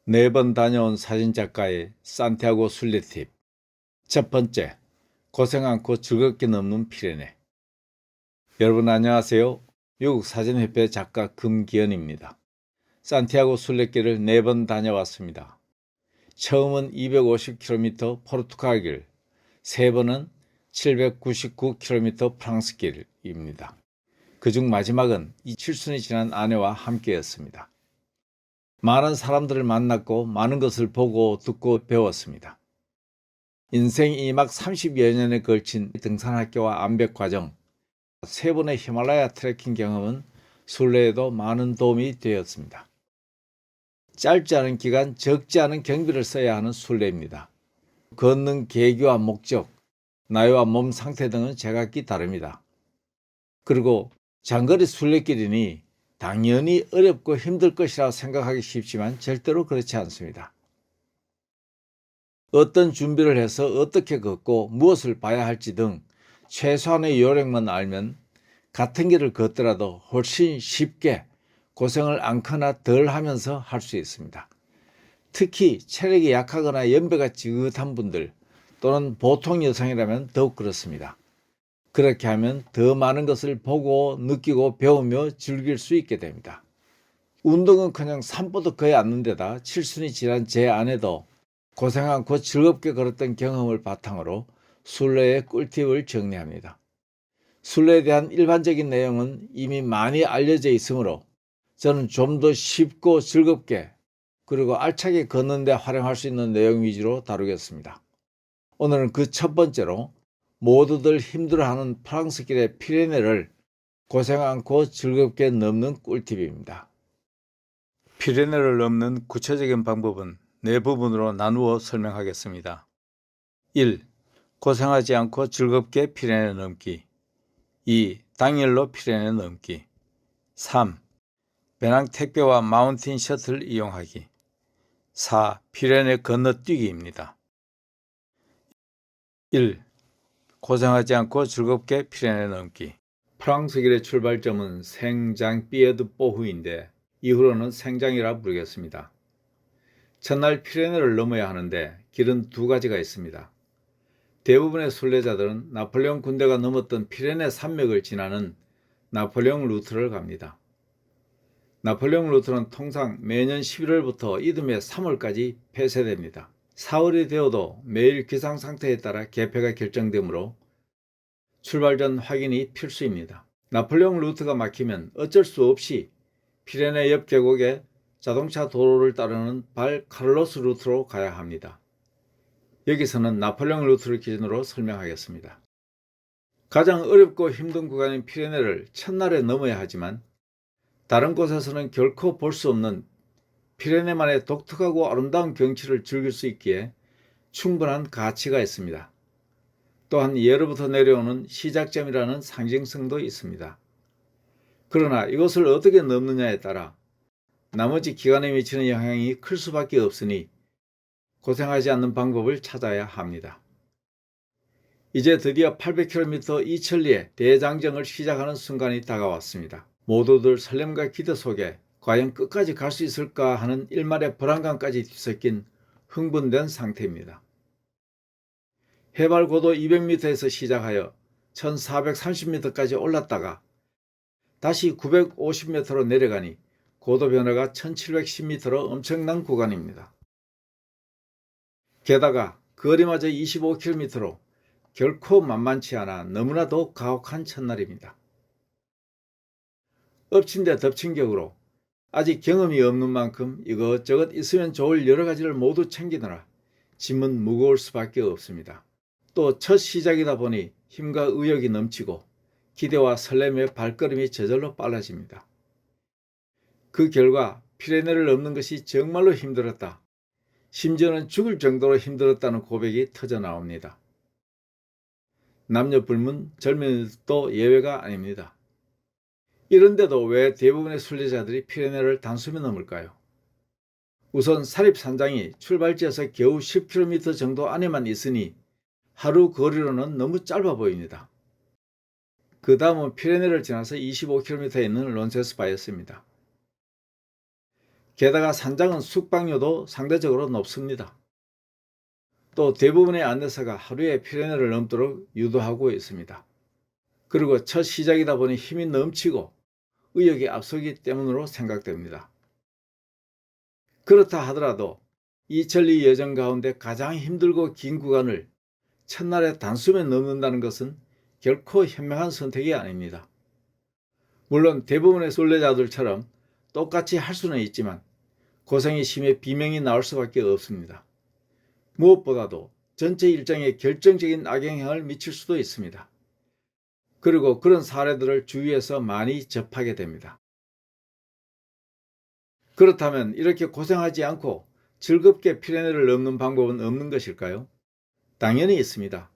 4번 다녀온 사진작가의 산티아고 순례 팁. 첫 번째, 고생 않고 즐겁게 넘는 피레네. 여러분 안녕하세요. 미국 사진협회 작가 금기현입니다. 산티아고 순례길을 4번 다녀왔습니다. 처음은 250km 포르투갈길, 3번은 799km 프랑스길입니다. 그중 마지막은 이 칠순이 지난 아내와 함께였습니다. 많은 사람들을 만났고 많은 것을 보고 듣고 배웠습니다. 인생 이막 30여 년에 걸친 등산학교와 암벽 과정, 3번의 히말라야 트레킹 경험은 순례에도 많은 도움이 되었습니다. 짧지 않은 기간, 적지 않은 경비를 써야 하는 순례입니다. 걷는 계기와 목적, 나이와 몸 상태 등은 제각기 다릅니다. 그리고 장거리 순례길이니 당연히 어렵고 힘들 것이라 생각하기 쉽지만 절대로 그렇지 않습니다. 어떤 준비를 해서 어떻게 걷고 무엇을 봐야 할지 등 최소한의 요령만 알면 같은 길을 걷더라도 훨씬 쉽게 고생을 않거나 덜 하면서 할 수 있습니다. 특히 체력이 약하거나 연배가 지긋한 분들 또는 보통 여성이라면 더욱 그렇습니다. 그렇게 하면 더 많은 것을 보고 느끼고 배우며 즐길 수 있게 됩니다. 운동은커녕 산보도 거의 않는 데다 칠순이 지난 제 아내도 고생 않고 즐겁게 걸었던 경험을 바탕으로 순례의 꿀팁을 정리합니다. 순례에 대한 일반적인 내용은 이미 많이 알려져 있으므로 저는 좀 더 쉽고 즐겁게 그리고 알차게 걷는 데 활용할 수 있는 내용 위주로 다루겠습니다. 오늘은 그 첫 번째로 모두들 힘들어하는 프랑스길의 피레네를 고생 않고 즐겁게 넘는 꿀팁입니다. 피레네를 넘는 구체적인 방법은 4부분으로 나누어 설명하겠습니다. 1. 고생하지 않고 즐겁게 피레네 넘기. 2. 당일로 피레네 넘기. 3. 배낭 택배와 마운틴 셔틀 이용하기. 4. 피레네 건너뛰기입니다. 1. 고생하지 않고 즐겁게 피레네 넘기. 프랑스길의 출발점은 생장피에드뽀흐인데 이후로는 생장이라 부르겠습니다. 첫날 피레네를 넘어야 하는데 길은 2가지가 있습니다. 대부분의 순례자들은 나폴레옹 군대가 넘었던 피레네 산맥을 지나는 나폴레옹 루트를 갑니다. 나폴레옹 루트는 통상 매년 11월부터 이듬해 3월까지 폐쇄됩니다. 4월이 되어도 매일 기상 상태에 따라 개폐가 결정되므로 출발 전 확인이 필수입니다. 나폴레옹 루트가 막히면 어쩔 수 없이 피레네 옆 계곡의 자동차 도로를 따르는 발 카를로스 루트로 가야 합니다. 여기서는 나폴레옹 루트를 기준으로 설명하겠습니다. 가장 어렵고 힘든 구간인 피레네를 첫날에 넘어야 하지만 다른 곳에서는 결코 볼 수 없는 피레네만의 독특하고 아름다운 경치를 즐길 수 있기에 충분한 가치가 있습니다. 또한 예로부터 내려오는 시작점이라는 상징성도 있습니다. 그러나 이것을 어떻게 넘느냐에 따라 나머지 기간에 미치는 영향이 클 수밖에 없으니 고생하지 않는 방법을 찾아야 합니다. 이제 드디어 800km 이천리의 대장정을 시작하는 순간이 다가왔습니다. 모두들 설렘과 기대 속에 과연 끝까지 갈 수 있을까 하는 일말의 불안감까지 뒤섞인 흥분된 상태입니다. 해발 고도 200m에서 시작하여 1430m까지 올랐다가 다시 950m로 내려가니 고도 변화가 1710m로 엄청난 구간입니다. 게다가 거리마저 25km로 결코 만만치 않아 너무나도 가혹한 첫날입니다. 엎친 데 덮친 격으로 아직 경험이 없는 만큼 이것저것 있으면 좋을 여러 가지를 모두 챙기느라 짐은 무거울 수밖에 없습니다. 또 첫 시작이다 보니 힘과 의욕이 넘치고 기대와 설렘에 발걸음이 저절로 빨라집니다. 그 결과 피레네를 넘는 것이 정말로 힘들었다. 심지어는 죽을 정도로 힘들었다는 고백이 터져 나옵니다. 남녀 불문 젊은이도 예외가 아닙니다. 이런데도 왜 대부분의 순례자들이 피레네를 단숨에 넘을까요? 우선 사립산장이 출발지에서 겨우 10km 정도 안에만 있으니 하루 거리로는 너무 짧아 보입니다. 그 다음은 피레네를 지나서 25km에 있는 론세스바였습니다. 게다가 산장은 숙박료도 상대적으로 높습니다. 또 대부분의 안내서가 하루에 피레네를 넘도록 유도하고 있습니다. 그리고 첫 시작이다 보니 힘이 넘치고 의욕이 앞서기 때문으로 생각됩니다. 그렇다 하더라도 이 천리 여정 가운데 가장 힘들고 긴 구간을 첫날에 단숨에 넘는다는 것은 결코 현명한 선택이 아닙니다. 물론 대부분의 순례자들처럼 똑같이 할 수는 있지만 고생이 심해 비명이 나올 수밖에 없습니다. 무엇보다도 전체 일정에 결정적인 악영향을 미칠 수도 있습니다. 그리고 그런 사례들을 주위에서 많이 접하게 됩니다. 그렇다면 이렇게 고생하지 않고 즐겁게 피레네를 넘는 방법은 없는 것일까요? 당연히 있습니다.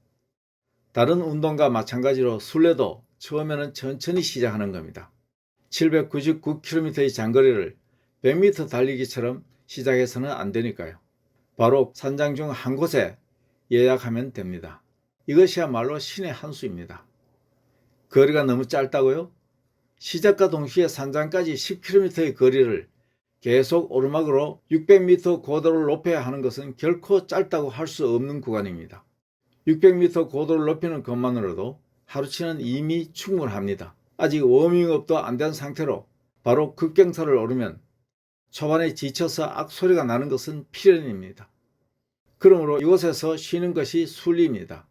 다른 운동과 마찬가지로 순례도 처음에는 천천히 시작하는 겁니다. 799km의 장거리를 100m 달리기처럼 시작해서는 안 되니까요. 바로 산장 중 한 곳에 예약하면 됩니다. 이것이야말로 신의 한 수입니다. 거리가 너무 짧다고요? 시작과 동시에 산장까지 10km의 거리를 계속 오르막으로 600m 고도를 높여야 하는 것은 결코 짧다고 할 수 없는 구간입니다. 600m 고도를 높이는 것만으로도 하루치는 이미 충분합니다. 아직 워밍업도 안 된 상태로 바로 급경사를 오르면 초반에 지쳐서 악소리가 나는 것은 필연입니다. 그러므로 이곳에서 쉬는 것이 순리입니다.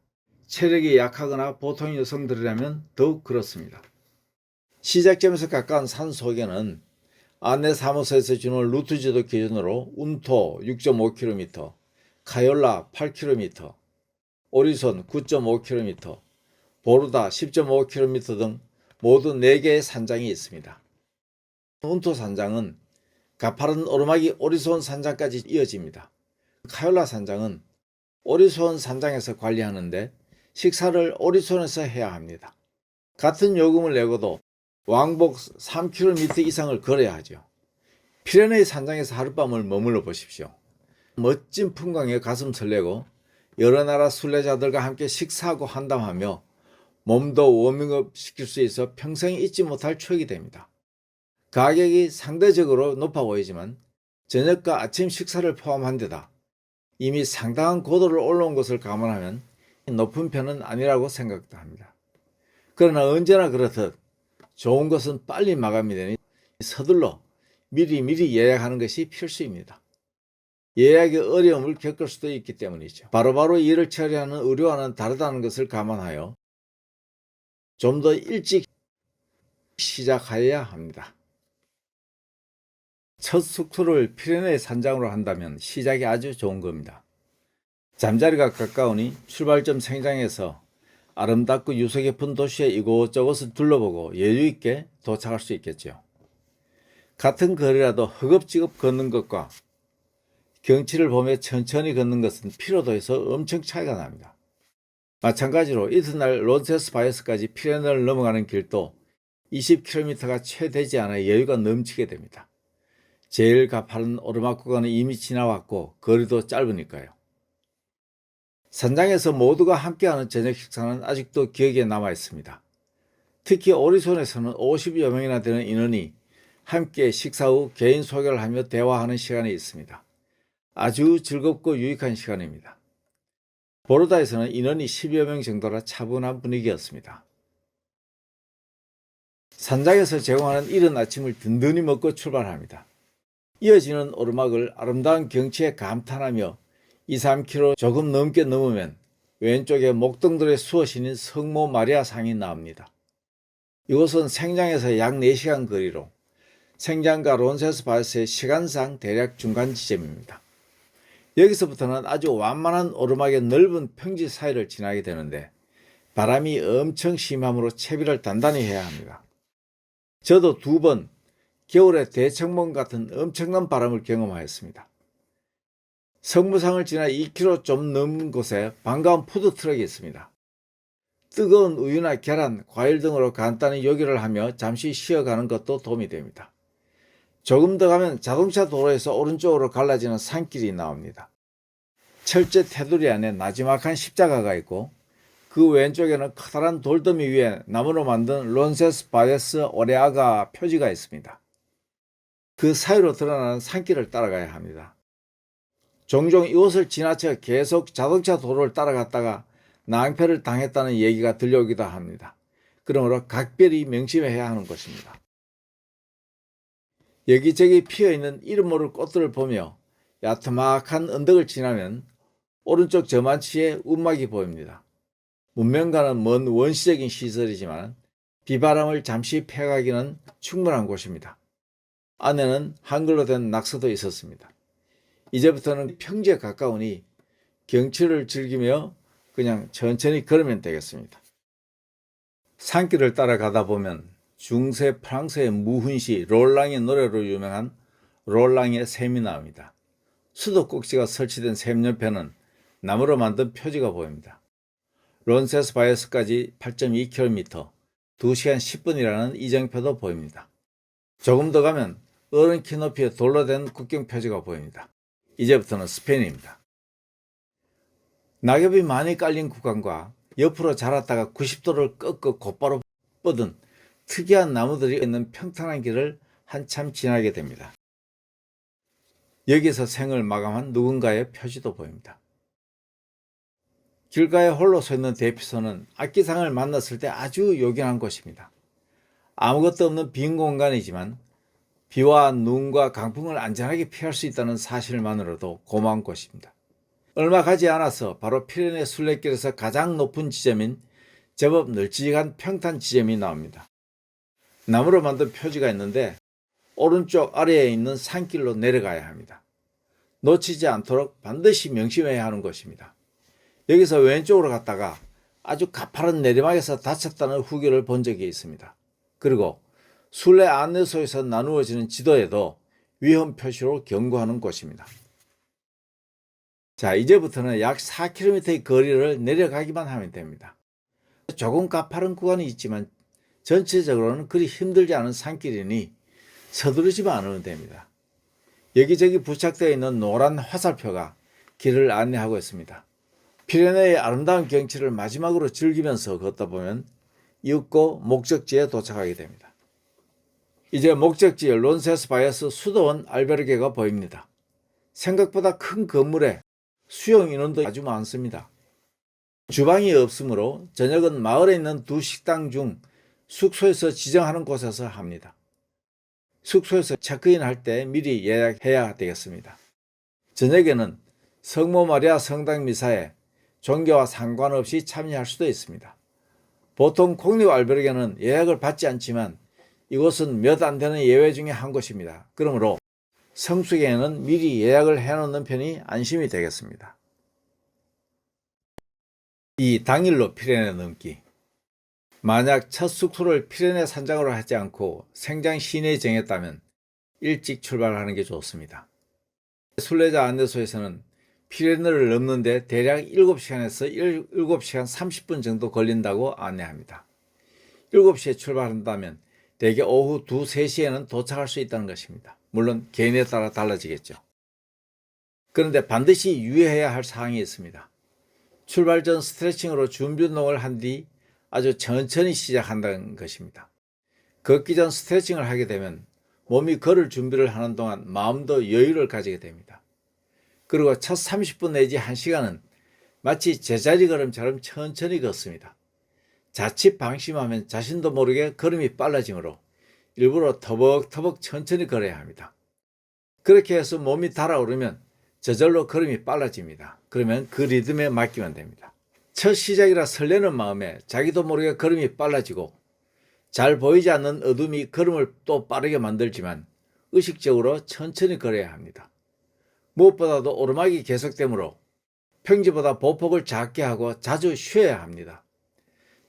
체력이 약하거나 보통 여성들이라면 더욱 그렇습니다. 시작점에서 가까운 산 속에는 안내사무소에서 주는 루트 지도 기준으로 운토 6.5km, 카욜라 8km, 오리손 9.5km, 보르다 10.5km 등 모두 4개의 산장이 있습니다. 운토 산장은 가파른 오르막이 오리손 산장까지 이어집니다. 카욜라 산장은 오리손 산장에서 관리하는데 식사를 오리손에서 해야 합니다. 같은 요금을 내고도 왕복 3km 이상을 걸어야 하죠. 피레네 산장에서 하룻밤을 머물러 보십시오. 멋진 풍광에 가슴 설레고 여러 나라 순례자들과 함께 식사하고 한담하며 몸도 워밍업 시킬 수 있어 평생 잊지 못할 추억이 됩니다. 가격이 상대적으로 높아 보이지만 저녁과 아침 식사를 포함한 데다 이미 상당한 고도를 올라온 것을 감안하면 높은 편은 아니라고 생각도 합니다. 그러나 언제나 그렇듯 좋은 것은 빨리 마감이 되니 서둘러 미리 예약하는 것이 필수입니다. 예약의 어려움을 겪을 수도 있기 때문이죠. 바로바로 일을 처리하는 의료와는 다르다는 것을 감안하여 좀 더 일찍 시작해야 합니다. 첫 숙소를 피레네 산장으로 한다면 시작이 아주 좋은 겁니다. 잠자리가 가까우니 출발점 생장에서 아름답고 유서 깊은 도시의 이곳저곳을 둘러보고 여유있게 도착할 수 있겠죠. 같은 거리라도 허겁지겁 걷는 것과 경치를 보며 천천히 걷는 것은 피로도에서 엄청 차이가 납니다. 마찬가지로 이튿날 론세스바이어스까지 피레네를 넘어가는 길도 20km가 채 되지 않아 여유가 넘치게 됩니다. 제일 가파른 오르막 구간은 이미 지나왔고 거리도 짧으니까요. 산장에서 모두가 함께하는 저녁 식사는 아직도 기억에 남아 있습니다. 특히 오리손에서는 50여 명이나 되는 인원이 함께 식사 후 개인 소개를 하며 대화하는 시간이 있습니다. 아주 즐겁고 유익한 시간입니다. 보르다에서는 인원이 10여 명 정도라 차분한 분위기였습니다. 산장에서 제공하는 이른 아침을 든든히 먹고 출발합니다. 이어지는 오르막을 아름다운 경치에 감탄하며 2-3km 조금 넘게 넘으면 왼쪽에 목동들의 수호신인 성모 마리아 상이 나옵니다. 이곳은 생장에서 약 4시간 거리로 생장과 론세스바이어스의 시간상 대략 중간 지점입니다. 여기서부터는 아주 완만한 오르막의 넓은 평지 사이를 지나게 되는데 바람이 엄청 심하므로 채비를 단단히 해야 합니다. 저도 2번 겨울에 대청봉 같은 엄청난 바람을 경험하였습니다. 성무상을 지나 2km 좀 넘는 곳에 반가운 푸드트럭이 있습니다. 뜨거운 우유나 계란, 과일 등으로 간단히 요기를 하며 잠시 쉬어가는 것도 도움이 됩니다. 조금 더 가면 자동차 도로에서 오른쪽으로 갈라지는 산길이 나옵니다. 철제 테두리 안에 나지막한 십자가가 있고 그 왼쪽에는 커다란 돌더미 위에 나무로 만든 론세스바이어스 오레아가 표지가 있습니다. 그 그 사이로 드러나는 산길을 따라가야 합니다. 종종 이곳을 지나쳐 계속 자동차 도로를 따라갔다가 낭패를 당했다는 얘기가 들려오기도 합니다. 그러므로 각별히 명심해야 하는 것입니다. 여기저기 피어있는 이름 모를 꽃들을 보며 야트막한 언덕을 지나면 오른쪽 저만치에 움막이 보입니다. 문명과는 먼 원시적인 시설이지만 비바람을 잠시 패가기는 충분한 곳입니다. 안에는 한글로 된 낙서도 있었습니다. 이제부터는 평지에 가까우니 경치를 즐기며 그냥 천천히 걸으면 되겠습니다. 산길을 따라가다 보면 중세 프랑스의 무훈시 롤랑의 노래로 유명한 롤랑의 샘이 나옵니다. 수도꼭지가 설치된 샘 옆에는 나무로 만든 표지가 보입니다. 론세스바이어스까지 8.2km, 2시간 10분이라는 이정표도 보입니다. 조금 더 가면 어른 키 높이의 돌로 된 국경 표지가 보입니다. 이제부터는 스페인입니다. 낙엽이 많이 깔린 구간과 옆으로 자랐다가 90도를 꺾어 곧바로 뻗은 특이한 나무들이 있는 평탄한 길을 한참 지나게 됩니다. 여기서 생을 마감한 누군가의 표지도 보입니다. 길가에 홀로 서 있는 대피소는 악기상을 만났을 때 아주 요긴한 곳입니다. 아무것도 없는 빈 공간이지만 비와 눈과 강풍을 안전하게 피할 수 있다는 사실만으로도 고마운 곳입니다. 얼마 가지 않아서 바로 피레네 순례길에서 가장 높은 지점인 제법 널찍한 평탄 지점이 나옵니다. 나무로 만든 표지가 있는데 오른쪽 아래에 있는 산길로 내려가야 합니다. 놓치지 않도록 반드시 명심해야 하는 것입니다. 여기서 왼쪽으로 갔다가 아주 가파른 내리막에서 다쳤다는 후기를 본 적이 있습니다. 그리고 순례 안내소에서 나누어지는 지도에도 위험 표시로 경고하는 곳입니다. 자, 이제부터는 약 4km의 거리를 내려가기만 하면 됩니다. 조금 가파른 구간이 있지만 전체적으로는 그리 힘들지 않은 산길이니 서두르지만 않으면 됩니다. 여기저기 부착되어 있는 노란 화살표가 길을 안내하고 있습니다. 피레네의 아름다운 경치를 마지막으로 즐기면서 걷다 보면 이윽고 목적지에 도착하게 됩니다. 이제 목적지 론세스바이어스 수도원 알베르게가 보입니다. 생각보다 큰 건물에 수용 인원도 아주 많습니다. 주방이 없으므로 저녁은 마을에 있는 두 식당 중 숙소에서 지정하는 곳에서 합니다. 숙소에서 체크인할 때 미리 예약해야 되겠습니다. 저녁에는 성모 마리아 성당 미사에 종교와 상관없이 참여할 수도 있습니다. 보통 공립 알베르게는 예약을 받지 않지만 이곳은 몇 안 되는 예외 중에 한 곳입니다. 그러므로 성수기에는 미리 예약을 해놓는 편이 안심이 되겠습니다. 이 당일로 피레네 넘기. 만약 첫 숙소를 피레네 산장으로 하지 않고 생장 시내에 정했다면 일찍 출발하는 게 좋습니다. 순례자 안내소에서는 피레네를 넘는데 대략 7시간에서 7시간 30분 정도 걸린다고 안내합니다. 7시에 출발한다면 대개 오후 2, 3시에는 도착할 수 있다는 것입니다. 물론 개인에 따라 달라지겠죠. 그런데 반드시 유의해야 할 사항이 있습니다. 출발 전 스트레칭으로 준비 운동을 한 뒤 아주 천천히 시작한다는 것입니다. 걷기 전 스트레칭을 하게 되면 몸이 걸을 준비를 하는 동안 마음도 여유를 가지게 됩니다. 그리고 첫 30분 내지 1시간은 마치 제자리 걸음처럼 천천히 걷습니다. 자칫 방심하면 자신도 모르게 걸음이 빨라지므로 일부러 터벅터벅 천천히 걸어야 합니다. 그렇게 해서 몸이 달아오르면 저절로 걸음이 빨라집니다. 그러면 그 리듬에 맡기면 됩니다. 첫 시작이라 설레는 마음에 자기도 모르게 걸음이 빨라지고 잘 보이지 않는 어둠이 걸음을 또 빠르게 만들지만 의식적으로 천천히 걸어야 합니다. 무엇보다도 오르막이 계속되므로 평지보다 보폭을 작게 하고 자주 쉬어야 합니다.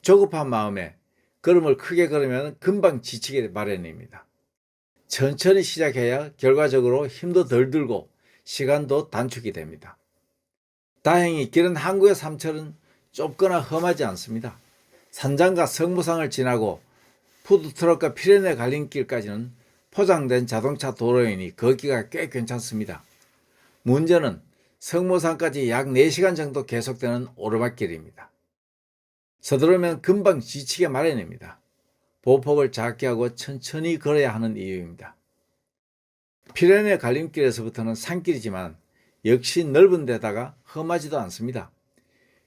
조급한 마음에 걸음을 크게 걸으면 금방 지치게 마련입니다. 천천히 시작해야 결과적으로 힘도 덜 들고 시간도 단축이 됩니다. 다행히 길은 한국의 삶처럼 좁거나 험하지 않습니다. 산장과 성모상을 지나고 푸드트럭과 피레네 갈림길까지는 포장된 자동차 도로이니 걷기가 꽤 괜찮습니다. 문제는 성모산까지 약 4시간 정도 계속되는 오르막길입니다. 서두르면 금방 지치게 마련입니다. 보폭을 작게 하고 천천히 걸어야 하는 이유입니다. 피레네 갈림길에서부터는 산길이지만 역시 넓은 데다가 험하지도 않습니다.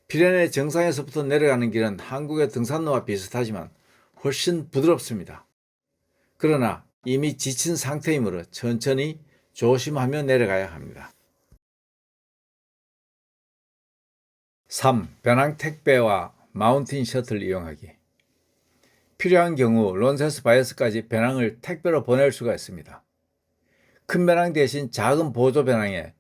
피레네 정상에서부터 내려가는 길은 한국의 등산로와 비슷하지만 훨씬 부드럽습니다. 그러나 이미 지친 상태이므로 천천히 조심하며 내려가야 합니다. 3. 배낭 택배와 마운틴 셔틀 이용하기. 필요한 경우 론세스 바이어스까지 배낭을 택배로 보낼 수가 있습니다. 큰 배낭 대신 작은 보조 배낭에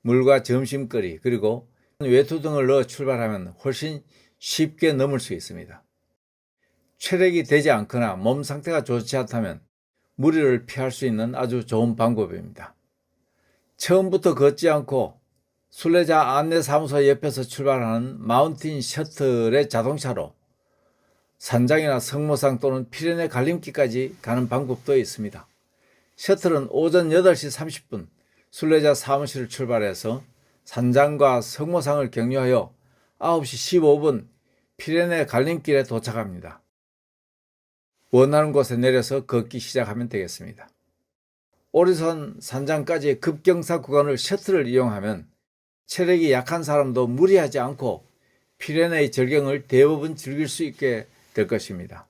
물과 점심거리 그리고 외투 등을 넣어 출발하면 훨씬 쉽게 넘을 수 있습니다. 체력이 되지 않거나 몸 상태가 좋지 않다면 무리를 피할 수 있는 아주 좋은 방법입니다. 처음부터 걷지 않고 순례자 안내사무소 옆에서 출발하는 마운틴 셔틀의 자동차로 산장이나 성모상 또는 피레네 갈림길까지 가는 방법도 있습니다. 셔틀은 오전 8시 30분 순례자 사무실을 출발해서 산장과 성모상을 경유하여 9시 15분 피레네 갈림길에 도착합니다. 원하는 곳에 내려서 걷기 시작하면 되겠습니다. 오리산 산장까지의 급경사 구간을 셔틀을 이용하면 체력이 약한 사람도 무리하지 않고 피레네의 절경을 대부분 즐길 수 있게 될 것입니다.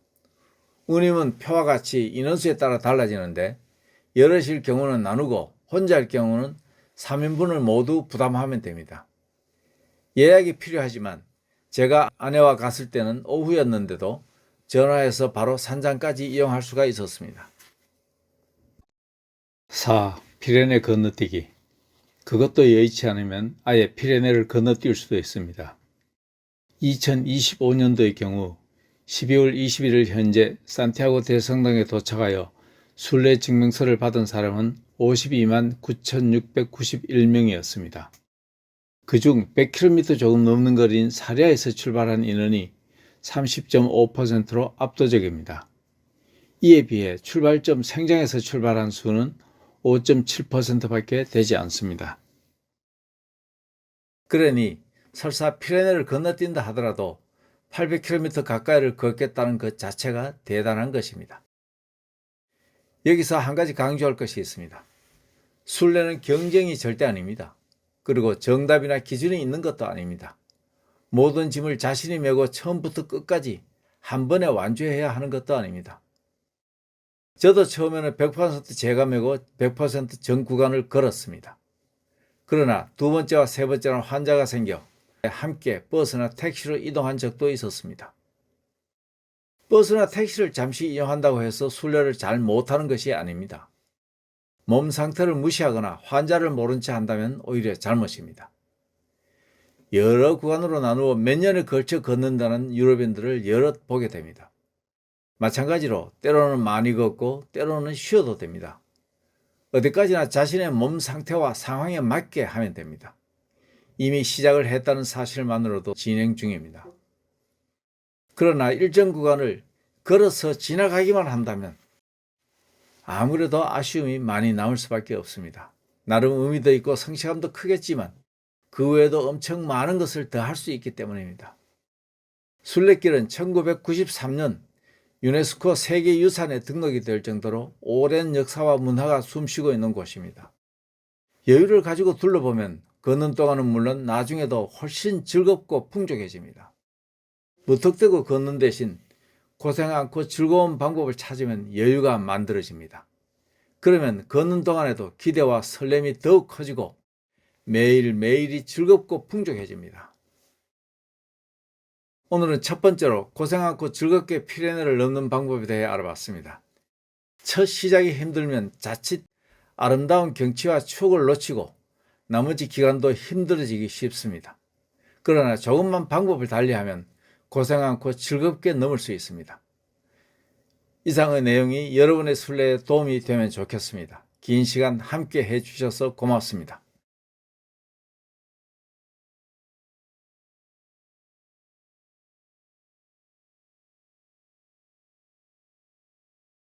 운임은 표와 같이 인원수에 따라 달라지는데 여럿일 경우는 나누고 혼자일 경우는 3인분을 모두 부담하면 됩니다. 예약이 필요하지만 제가 아내와 갔을 때는 오후였는데도 전화해서 바로 산장까지 이용할 수가 있었습니다. 4. 피레네 건너뛰기. 그것도 여의치 않으면 아예 피레네를 건너뛸 수도 있습니다. 2025년도의 경우 12월 21일 현재 산티아고 대성당에 도착하여 순례 증명서를 받은 사람은 52만 9,691명이었습니다. 그중 100km 조금 넘는 거리인 사리아에서 출발한 인원이 30.5%로 압도적입니다. 이에 비해 출발점 생장에서 출발한 수는 5.7%밖에 되지 않습니다. 그러니 설사 피레네를 건너뛴다 하더라도 800km 가까이를 걷겠다는 것 자체가 대단한 것입니다. 여기서 한 가지 강조할 것이 있습니다. 순례는 경쟁이 절대 아닙니다. 그리고 정답이나 기준이 있는 것도 아닙니다. 모든 짐을 자신이 메고 처음부터 끝까지 한 번에 완주해야 하는 것도 아닙니다. 저도 처음에는 100% 제가 메고 100% 전 구간을 걸었습니다. 그러나 두 번째와 세 번째는 환자가 생겨 함께 버스나 택시로 이동한 적도 있었습니다. 버스나 택시를 잠시 이용한다고 해서 순례를 잘 못하는 것이 아닙니다. 몸 상태를 무시하거나 환자를 모른 채 한다면 오히려 잘못입니다. 여러 구간으로 나누어 몇 년에 걸쳐 걷는다는 유럽인들을 여럿 보게 됩니다. 마찬가지로 때로는 많이 걷고 때로는 쉬어도 됩니다. 어디까지나 자신의 몸 상태와 상황에 맞게 하면 됩니다. 이미 시작을 했다는 사실만으로도 진행 중입니다. 그러나 일정 구간을 걸어서 지나가기만 한다면 아무래도 아쉬움이 많이 남을 수밖에 없습니다. 나름 의미도 있고 성취감도 크겠지만 그 외에도 엄청 많은 것을 더 할 수 있기 때문입니다. 순례길은 1993년 유네스코 세계유산에 등록이 될 정도로 오랜 역사와 문화가 숨쉬고 있는 곳입니다. 여유를 가지고 둘러보면 걷는 동안은 물론 나중에도 훨씬 즐겁고 풍족해집니다. 무턱대고 걷는 대신 고생 않고 즐거운 방법을 찾으면 여유가 만들어집니다. 그러면 걷는 동안에도 기대와 설렘이 더욱 커지고 매일매일이 즐겁고 풍족해집니다. 오늘은 첫 번째로 고생 않고 즐겁게 피레네를 넘는 방법에 대해 알아봤습니다. 첫 시작이 힘들면 자칫 아름다운 경치와 추억을 놓치고 나머지 기간도 힘들어지기 쉽습니다. 그러나 조금만 방법을 달리하면 고생 않고 즐겁게 넘을 수 있습니다. 이상의 내용이 여러분의 순례에 도움이 되면 좋겠습니다. 긴 시간 함께 해주셔서 고맙습니다.